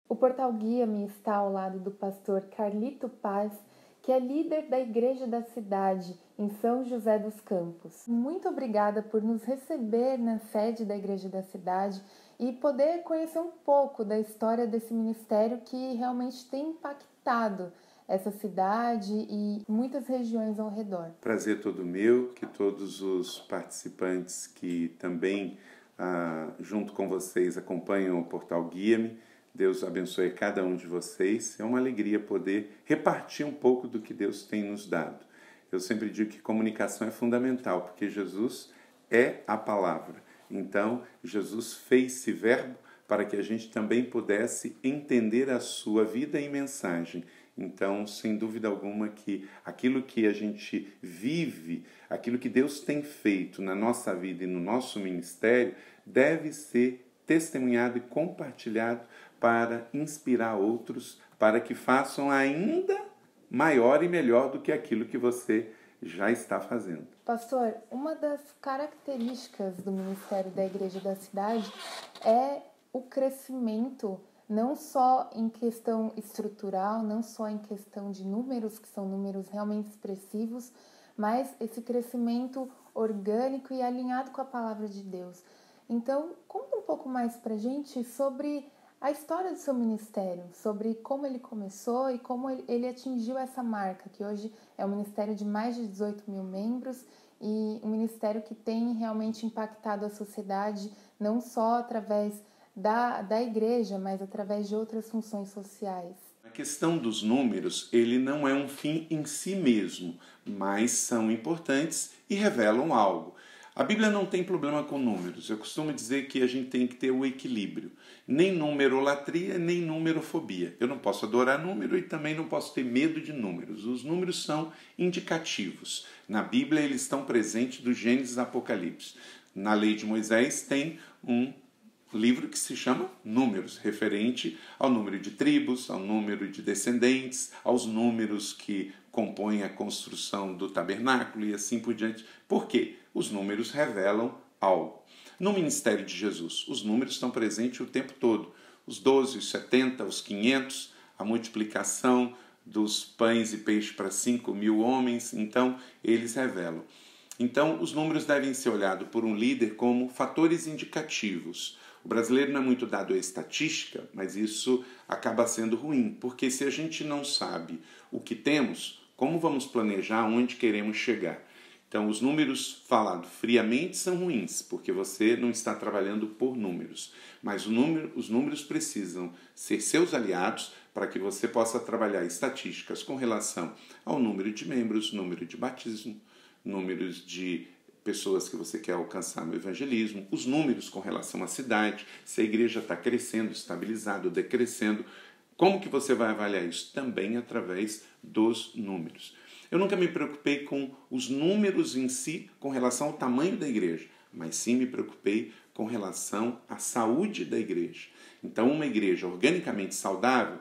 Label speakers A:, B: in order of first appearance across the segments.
A: O Portal Guia-me está ao lado do pastor Carlito Paz, que é líder da Igreja da Cidade, em São José dos Campos. Muito obrigada por nos receber na sede da Igreja da Cidade e poder conhecer um pouco da história desse ministério que realmente tem impactado essa cidade e muitas regiões ao redor.
B: Prazer todo meu, que todos os participantes que também, junto com vocês, acompanham o Portal Guia-me, Deus abençoe cada um de vocês. É uma alegria poder repartir um pouco do que Deus tem nos dado. Eu sempre digo que comunicação é fundamental, porque Jesus é a palavra. Então, Jesus fez-se verbo para que a gente também pudesse entender a sua vida e mensagem. Então, sem dúvida alguma que aquilo que a gente vive, aquilo que Deus tem feito na nossa vida e no nosso ministério, deve ser testemunhado e compartilhado para inspirar outros, para que façam ainda maior e melhor do que aquilo que você já está fazendo.
A: Pastor, uma das características do Ministério da Igreja da Cidade é o crescimento, não só em questão estrutural, não só em questão de números, que são números realmente expressivos, mas esse crescimento orgânico e alinhado com a palavra de Deus. Então, conta um pouco mais pra gente sobre a história do seu ministério, sobre como ele começou e como ele atingiu essa marca, que hoje é um ministério de mais de 18 mil membros e um ministério que tem realmente impactado a sociedade, não só através da igreja, mas através de outras funções sociais.
B: A questão dos números, ele não é um fim em si mesmo, mas são importantes e revelam algo. A Bíblia não tem problema com números. Eu costumo dizer que a gente tem que ter o equilíbrio. Nem numerolatria, nem numerofobia. Eu não posso adorar número e também não posso ter medo de números. Os números são indicativos. Na Bíblia eles estão presentes do Gênesis ao Apocalipse. Na lei de Moisés tem um livro que se chama Números, referente ao número de tribos, ao número de descendentes, aos números que compõem a construção do tabernáculo e assim por diante. Por quê? Os números revelam algo. No ministério de Jesus, os números estão presentes o tempo todo. Os 12, os 70, os 500, a multiplicação dos pães e peixes para 5.000 homens, então eles revelam. Então, os números devem ser olhados por um líder como fatores indicativos. O brasileiro não é muito dado à estatística, mas isso acaba sendo ruim, porque se a gente não sabe o que temos, como vamos planejar onde queremos chegar? Então, os números falados friamente são ruins, porque você não está trabalhando por números. Mas os números precisam ser seus aliados para que você possa trabalhar estatísticas com relação ao número de membros, número de batismo, números de pessoas que você quer alcançar no evangelismo, os números com relação à cidade, se a igreja está crescendo, estabilizada ou decrescendo. Como que você vai avaliar isso? Também através dos números. Eu nunca me preocupei com os números em si com relação ao tamanho da igreja, mas sim me preocupei com relação à saúde da igreja. Então, uma igreja organicamente saudável,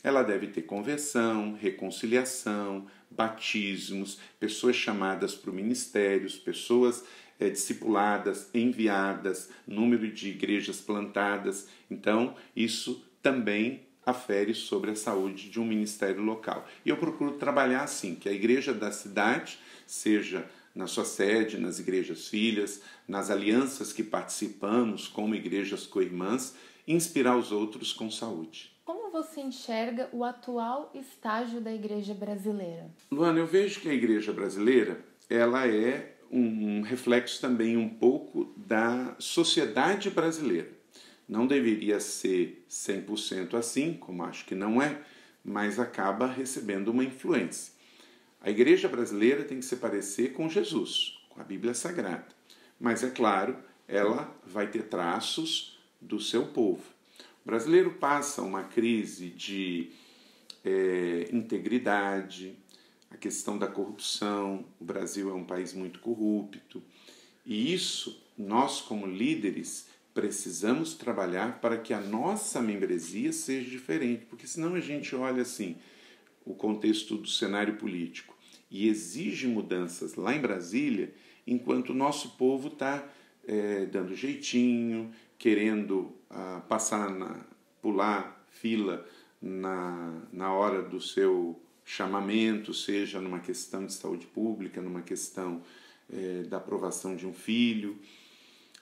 B: ela deve ter conversão, reconciliação, batismos, pessoas chamadas para o ministério, pessoas discipuladas, enviadas, número de igrejas plantadas. Então, isso também afere sobre a saúde de um ministério local. E eu procuro trabalhar assim, que a igreja da cidade, seja na sua sede, nas igrejas filhas, nas alianças que participamos como igrejas co-irmãs, inspirar os outros com saúde.
A: Como você enxerga o atual estágio da igreja brasileira?
B: Luana, eu vejo que a igreja brasileira ela é um reflexo também um pouco da sociedade brasileira. Não deveria ser 100% assim, como acho que não é, mas acaba recebendo uma influência. A igreja brasileira tem que se parecer com Jesus, com a Bíblia Sagrada. Mas, é claro, ela vai ter traços do seu povo. O brasileiro passa uma crise de integridade, a questão da corrupção. O Brasil é um país muito corrupto. E isso, nós como líderes, precisamos trabalhar para que a nossa membresia seja diferente, porque senão a gente olha assim, o contexto do cenário político e exige mudanças lá em Brasília, enquanto o nosso povo está dando jeitinho, querendo pular fila na hora do seu chamamento, seja numa questão de saúde pública, numa questão da aprovação de um filho.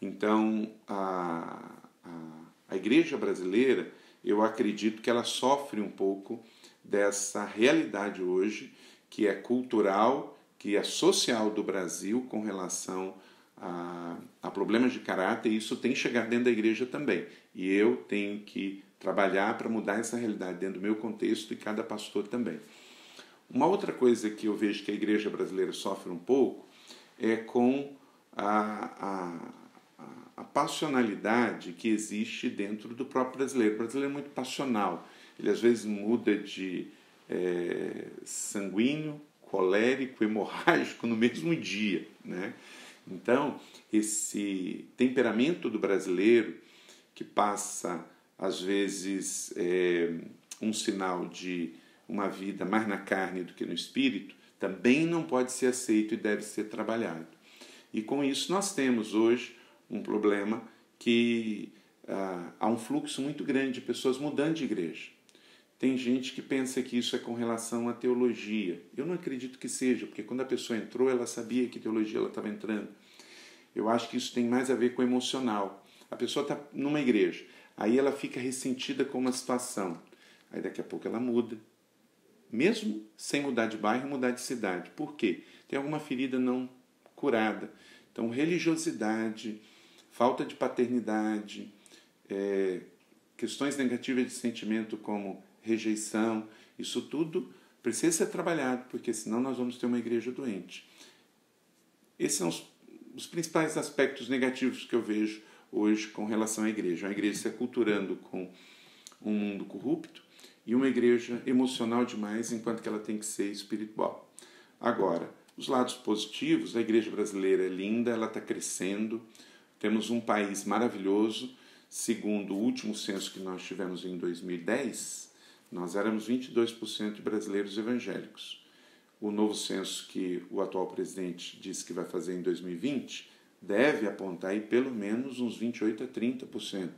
B: Então, a igreja brasileira, eu acredito que ela sofre um pouco dessa realidade hoje, que é cultural, que é social do Brasil com relação a problemas de caráter, e isso tem que chegar dentro da igreja também. E eu tenho que trabalhar para mudar essa realidade dentro do meu contexto e cada pastor também. Uma outra coisa que eu vejo que a igreja brasileira sofre um pouco é com a passionalidade que existe dentro do próprio brasileiro. O brasileiro é muito passional. Ele às vezes muda de sanguíneo, colérico, hemorrágico no mesmo dia, né? Então, esse temperamento do brasileiro, que passa, às vezes, um sinal de uma vida mais na carne do que no espírito, também não pode ser aceito e deve ser trabalhado. E com isso nós temos hoje um problema que há um fluxo muito grande de pessoas mudando de igreja. Tem gente que pensa que isso é com relação à teologia. Eu não acredito que seja, porque quando a pessoa entrou, ela sabia que teologia ela estava entrando. Eu acho que isso tem mais a ver com o emocional. A pessoa está numa igreja, aí ela fica ressentida com uma situação. Aí daqui a pouco ela muda. Mesmo sem mudar de bairro, mudar de cidade. Por quê? Tem alguma ferida não curada. Então, religiosidade, falta de paternidade, questões negativas de sentimento como rejeição, isso tudo precisa ser trabalhado, porque senão nós vamos ter uma igreja doente. Esses são os principais aspectos negativos que eu vejo hoje com relação à igreja. Uma igreja se aculturando com um mundo corrupto e uma igreja emocional demais, enquanto que ela tem que ser espiritual. Agora, os lados positivos, a igreja brasileira é linda, ela está crescendo, temos um país maravilhoso. Segundo o último censo que nós tivemos em 2010, nós éramos 22% de brasileiros evangélicos. O novo censo que o atual presidente disse que vai fazer em 2020 deve apontar aí pelo menos uns 28% a 30%.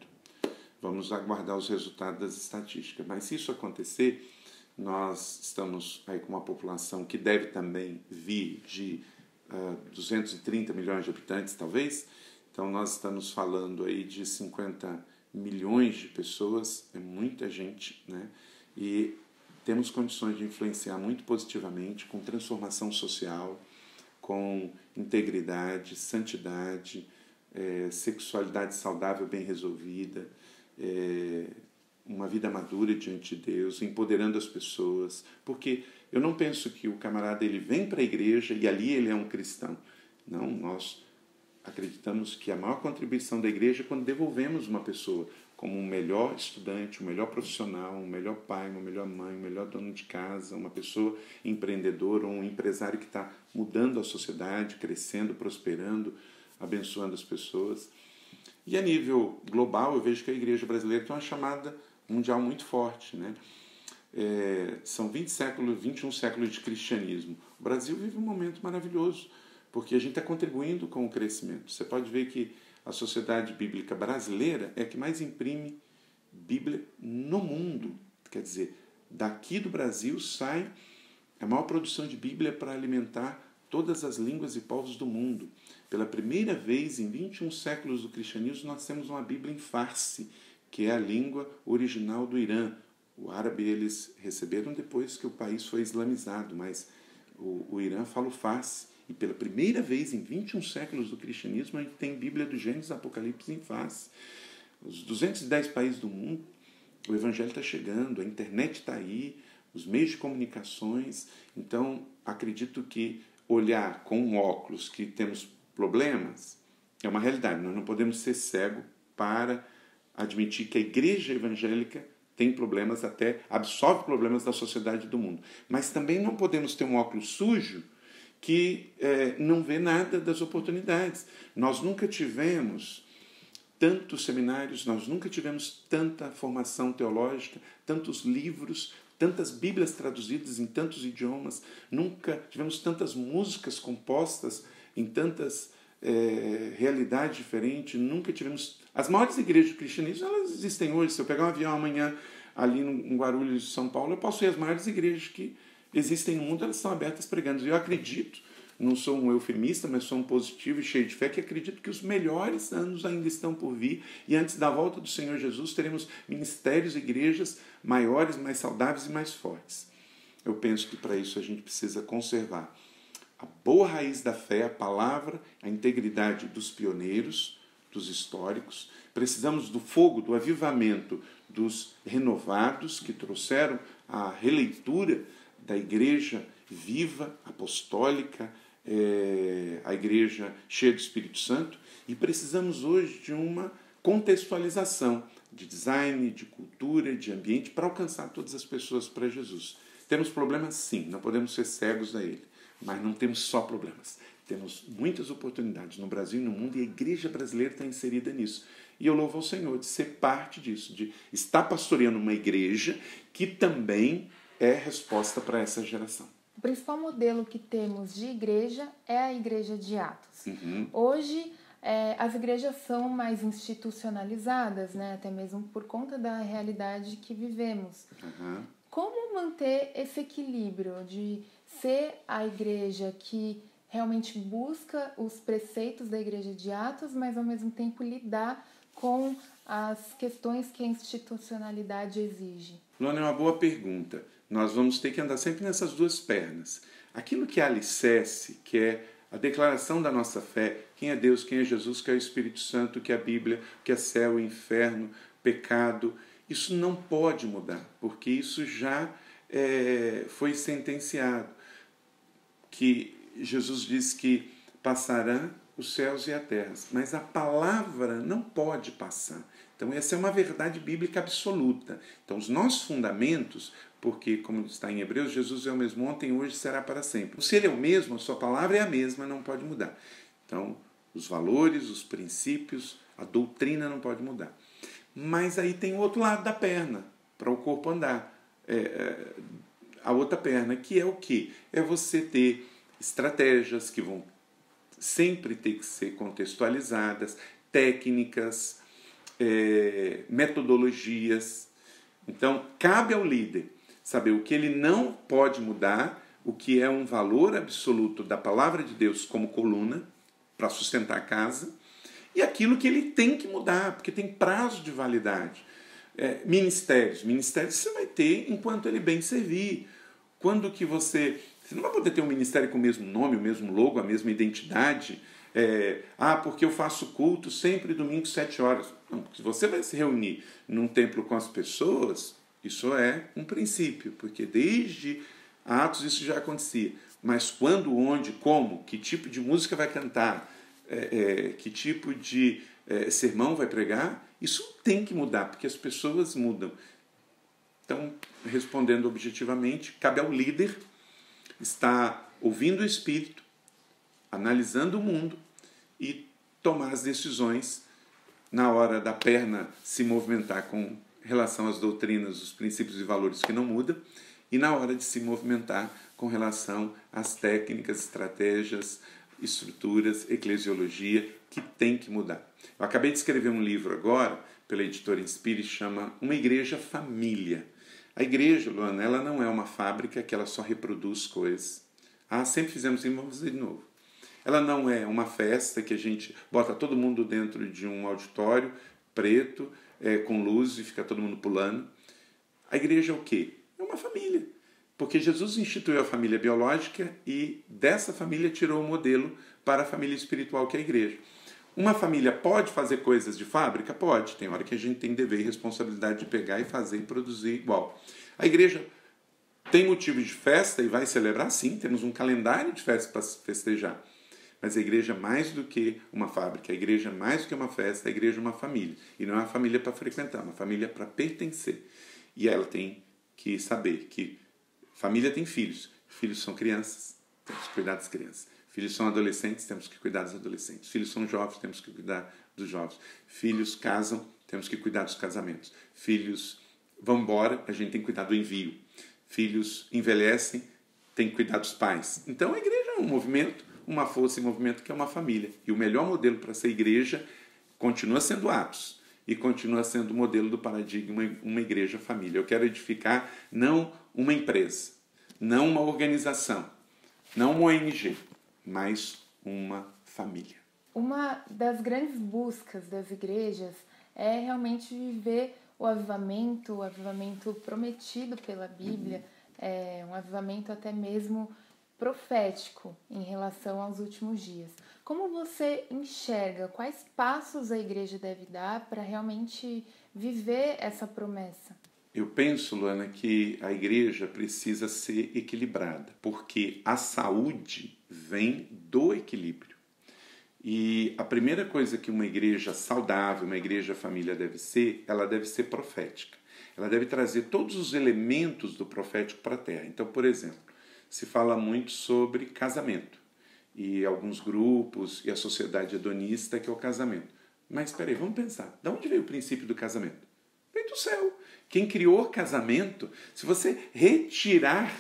B: Vamos aguardar os resultados das estatísticas. Mas se isso acontecer, nós estamos aí com uma população que deve também vir de 230 milhões de habitantes, talvez. Então, nós estamos falando aí de 50 milhões de pessoas, é muita gente, né? E temos condições de influenciar muito positivamente, com transformação social, com integridade, santidade, sexualidade saudável, bem resolvida, uma vida madura diante de Deus, empoderando as pessoas. Porque eu não penso que o camarada ele vem para a igreja e ali ele é um cristão. Não, nós acreditamos que a maior contribuição da igreja é quando devolvemos uma pessoa como um melhor estudante, um melhor profissional, um melhor pai, uma melhor mãe, um melhor dono de casa, uma pessoa empreendedora, um empresário que está mudando a sociedade, crescendo, prosperando, abençoando as pessoas. E a nível global, eu vejo que a igreja brasileira tem uma chamada mundial muito forte, né? São 21 séculos de cristianismo. O Brasil vive um momento maravilhoso, porque a gente está contribuindo com o crescimento. Você pode ver que a Sociedade Bíblica Brasileira é a que mais imprime Bíblia no mundo. Quer dizer, daqui do Brasil sai a maior produção de Bíblia para alimentar todas as línguas e povos do mundo. Pela primeira vez em 21 séculos do cristianismo, nós temos uma Bíblia em Farsi, que é a língua original do Irã. O árabe eles receberam depois que o país foi islamizado, mas o Irã fala o Farsi. E pela primeira vez em 21 séculos do cristianismo, a gente tem Bíblia do Gênesis e Apocalipse em Farsi. Os 210 países do mundo, o Evangelho está chegando, a internet está aí, os meios de comunicações. Então, acredito que olhar com um óculos que temos problemas é uma realidade. Nós não podemos ser cegos para admitir que a igreja evangélica tem problemas, até absorve problemas da sociedade do mundo. Mas também não podemos ter um óculos sujo que não vê nada das oportunidades. Nós nunca tivemos tantos seminários, nós nunca tivemos tanta formação teológica, tantos livros, tantas Bíblias traduzidas em tantos idiomas, nunca tivemos tantas músicas compostas em tantas realidades diferentes, nunca tivemos... As maiores igrejas do cristianismo, elas existem hoje. Se eu pegar um avião amanhã, ali em Guarulhos, São Paulo, eu posso ir às maiores igrejas que existem no mundo, elas estão abertas pregando. E eu acredito, não sou um eufemista, mas sou um positivo e cheio de fé, que acredito que os melhores anos ainda estão por vir, e antes da volta do Senhor Jesus teremos ministérios e igrejas maiores, mais saudáveis e mais fortes. Eu penso que para isso a gente precisa conservar a boa raiz da fé, a palavra, a integridade dos pioneiros, dos históricos. Precisamos do fogo, do avivamento dos renovados que trouxeram a releitura da igreja viva, apostólica, a igreja cheia do Espírito Santo. E precisamos hoje de uma contextualização de design, de cultura, de ambiente, para alcançar todas as pessoas para Jesus. Temos problemas? Sim, não podemos ser cegos a ele. Mas não temos só problemas. Temos muitas oportunidades no Brasil e no mundo, e a igreja brasileira está inserida nisso. E eu louvo ao Senhor de ser parte disso, de estar pastoreando uma igreja que também é resposta para essa geração.
A: O principal modelo que temos de igreja é a igreja de Atos. Hoje, as igrejas são mais institucionalizadas, né? Até mesmo por conta da realidade que vivemos. Como manter esse equilíbrio de ser a igreja que realmente busca os preceitos da igreja de Atos, mas ao mesmo tempo lidar com as questões que a institucionalidade exige?
B: Luana, é uma boa pergunta. Nós vamos ter que andar sempre nessas duas pernas. Aquilo que é alicerce, que é a declaração da nossa fé, quem é Deus, quem é Jesus, que é o Espírito Santo, que é a Bíblia, que é céu, inferno, pecado, isso não pode mudar, porque isso já foi sentenciado. Que Jesus diz que passarão os céus e a terra, mas a palavra não pode passar. Então essa é uma verdade bíblica absoluta. Então os nossos fundamentos, porque como está em Hebreus, Jesus é o mesmo ontem, hoje será para sempre. Se ele é o mesmo, a sua palavra é a mesma, não pode mudar. Então os valores, os princípios, a doutrina não pode mudar. Mas aí tem o outro lado da perna, para o corpo andar. A outra perna, que é o quê? É você ter estratégias que vão sempre ter que ser contextualizadas, técnicas, metodologias. Então, cabe ao líder saber o que ele não pode mudar, o que é um valor absoluto da palavra de Deus como coluna para sustentar a casa, e aquilo que ele tem que mudar, porque tem prazo de validade. Ministérios você vai ter enquanto ele bem servir. Quando que você não vai poder ter um ministério com o mesmo nome, o mesmo logo, a mesma identidade. Porque eu faço culto sempre domingo 7 horas. Não, se você vai se reunir num templo com as pessoas, isso é um princípio, porque desde Atos isso já acontecia. Mas quando, onde, como, que tipo de música vai cantar, que tipo de sermão vai pregar, isso tem que mudar, porque as pessoas mudam. Então, respondendo objetivamente, cabe ao líder estar ouvindo o Espírito, analisando o mundo e tomar as decisões na hora da perna se movimentar com relação às doutrinas, os princípios e valores que não mudam, e na hora de se movimentar com relação às técnicas, estratégias, estruturas, eclesiologia, que tem que mudar. Eu acabei de escrever um livro agora, pela editora Inspire, chama Uma Igreja Família. A igreja, Luana, ela não é uma fábrica que ela só reproduz coisas. Sempre fizemos isso, vamos fazer de novo. Ela não é uma festa que a gente bota todo mundo dentro de um auditório preto, com luz e fica todo mundo pulando. A igreja é o quê? É uma família. Porque Jesus instituiu a família biológica e dessa família tirou o modelo para a família espiritual, que é a igreja. Uma família pode fazer coisas de fábrica? Pode. Tem hora que a gente tem dever e responsabilidade de pegar e fazer e produzir igual. A igreja tem motivo de festa e vai celebrar? Sim, temos um calendário de festa para festejar. Mas a igreja é mais do que uma fábrica, a igreja é mais do que uma festa, a igreja é uma família. E não é uma família para frequentar, é uma família para pertencer. E ela tem que saber que família tem filhos. Filhos são crianças, temos que cuidar das crianças. Filhos são adolescentes, temos que cuidar dos adolescentes. Filhos são jovens, temos que cuidar dos jovens. Filhos casam, temos que cuidar dos casamentos. Filhos vão embora, a gente tem que cuidar do envio. Filhos envelhecem, tem que cuidar dos pais. Então a igreja é um movimento, uma força em movimento que é uma família. E o melhor modelo para ser igreja continua sendo Atos. e continua sendo o modelo do paradigma uma igreja família. Eu quero edificar não uma empresa, não uma organização, não uma ONG, mas uma família.
A: Uma das grandes buscas das igrejas é realmente viver o avivamento prometido pela Bíblia, um avivamento até mesmo profético em relação aos últimos dias. Como você enxerga, quais passos a igreja deve dar para realmente viver essa promessa?
B: Eu penso, Luana, que a igreja precisa ser equilibrada, porque a saúde vem do equilíbrio. E a primeira coisa que uma igreja saudável, uma igreja família deve ser, ela deve ser profética. Ela deve trazer todos os elementos do profético para a terra. Então, por exemplo, se fala muito sobre casamento. E alguns grupos e a sociedade hedonista que é o casamento. Mas espera aí, vamos pensar. De onde veio o princípio do casamento? Veio do céu. Quem criou o casamento, se você retirar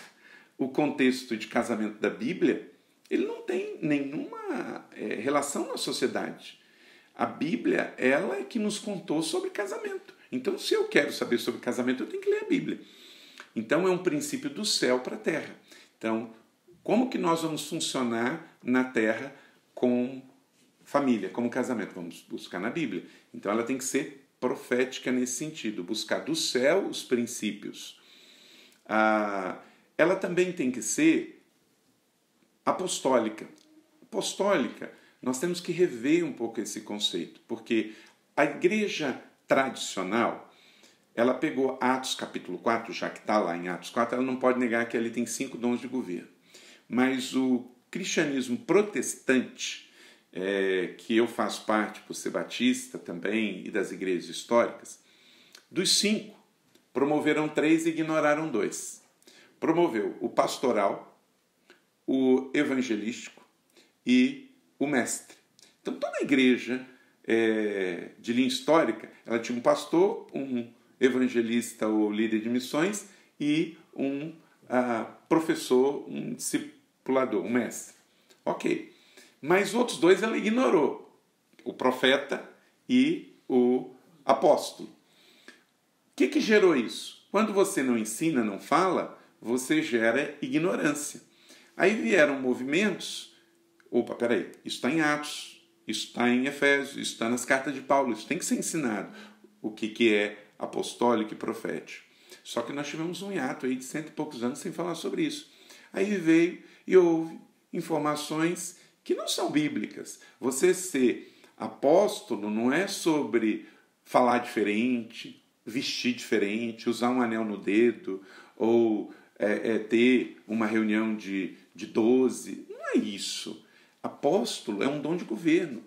B: o contexto de casamento da Bíblia, ele não tem nenhuma relação na sociedade. A Bíblia, ela é que nos contou sobre casamento. Então, se eu quero saber sobre casamento, eu tenho que ler a Bíblia. Então, é um princípio do céu para a terra. Então, como que nós vamos funcionar na terra com família, como casamento? Vamos buscar na Bíblia. Então, ela tem que ser profética nesse sentido, buscar do céu os princípios. Ela também tem que ser apostólica. Apostólica, nós temos que rever um pouco esse conceito, porque a igreja tradicional, ela pegou Atos capítulo 4, já que está lá em Atos 4, ela não pode negar que ali tem 5 dons de governo. Mas o cristianismo protestante, que eu faço parte por ser batista também e das igrejas históricas, dos 5, promoveram 3 e ignoraram 2. Promoveu o pastoral, o evangelístico e o mestre. Então toda a igreja de linha histórica, ela tinha um pastor, um evangelista ou líder de missões e um professor, um discipulador, um mestre. Ok. Mas outros 2 ela ignorou, o profeta e o apóstolo. O que gerou isso? Quando você não ensina, não fala, você gera ignorância. Aí vieram movimentos, isso está em Atos, isso está em Efésios, isso está nas cartas de Paulo, isso tem que ser ensinado, o que é apostólico e profético. Só que nós tivemos um hiato aí de 100 e poucos anos sem falar sobre isso. Aí veio e houve informações que não são bíblicas. Você ser apóstolo não é sobre falar diferente, vestir diferente, usar um anel no dedo, ou ter uma reunião de 12. Não é isso. Apóstolo é um dom de governo,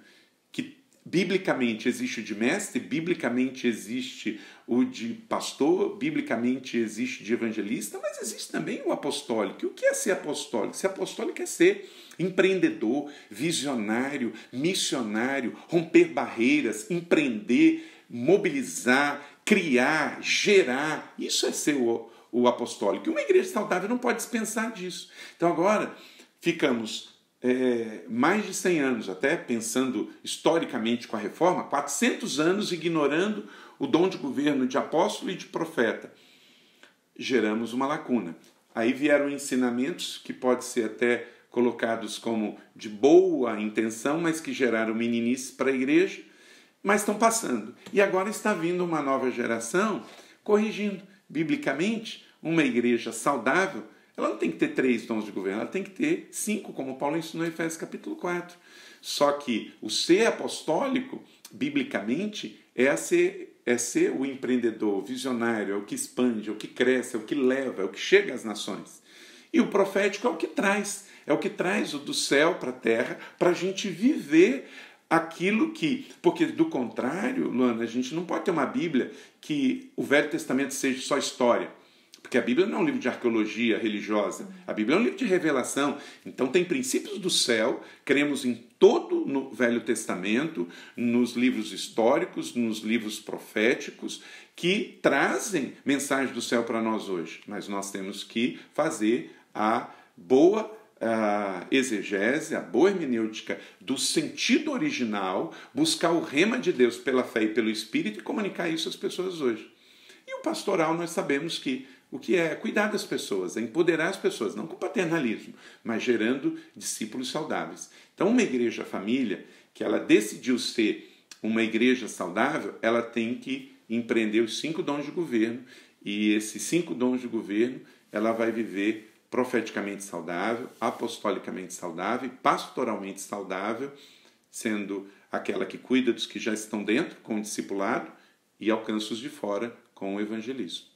B: que biblicamente existe o de mestre, biblicamente existe o de pastor, biblicamente existe de evangelista, mas existe também o apostólico. E o que é ser apostólico? Ser apostólico é ser empreendedor, visionário, missionário, romper barreiras, empreender, mobilizar, criar, gerar. Isso é ser o apostólico. E uma igreja saudável não pode dispensar disso. Então agora ficamos mais de 100 anos, até pensando historicamente com a reforma, 400 anos ignorando o dom de governo de apóstolo e de profeta. Geramos uma lacuna. Aí vieram ensinamentos que podem ser até colocados como de boa intenção, mas que geraram meninice para a igreja, mas estão passando. E agora está vindo uma nova geração corrigindo. Biblicamente, uma igreja saudável, ela não tem que ter 3 dons de governo, ela tem que ter 5, como Paulo ensinou em Efésios capítulo 4. Só que o ser apostólico, biblicamente, é ser o empreendedor, o visionário, é o que expande, é o que cresce, é o que leva, é o que chega às nações. E o profético é o que traz o do céu para a terra, para a gente viver aquilo que... Porque, do contrário, Luana, a gente não pode ter uma Bíblia que o Velho Testamento seja só história. Porque a Bíblia não é um livro de arqueologia religiosa. A Bíblia é um livro de revelação. Então tem princípios do céu, cremos em todo no Velho Testamento, nos livros históricos, nos livros proféticos, que trazem mensagem do céu para nós hoje. Mas nós temos que fazer a boa a exegese, a boa hermenêutica do sentido original, buscar o rema de Deus pela fé e pelo Espírito e comunicar isso às pessoas hoje. E o pastoral, nós sabemos que o que é cuidar das pessoas, é empoderar as pessoas, não com paternalismo, mas gerando discípulos saudáveis. Então, uma igreja família, que ela decidiu ser uma igreja saudável, ela tem que empreender os 5 dons de governo, e esses 5 dons de governo, ela vai viver profeticamente saudável, apostolicamente saudável e pastoralmente saudável, sendo aquela que cuida dos que já estão dentro, com o discipulado, e alcança os de fora com o evangelismo.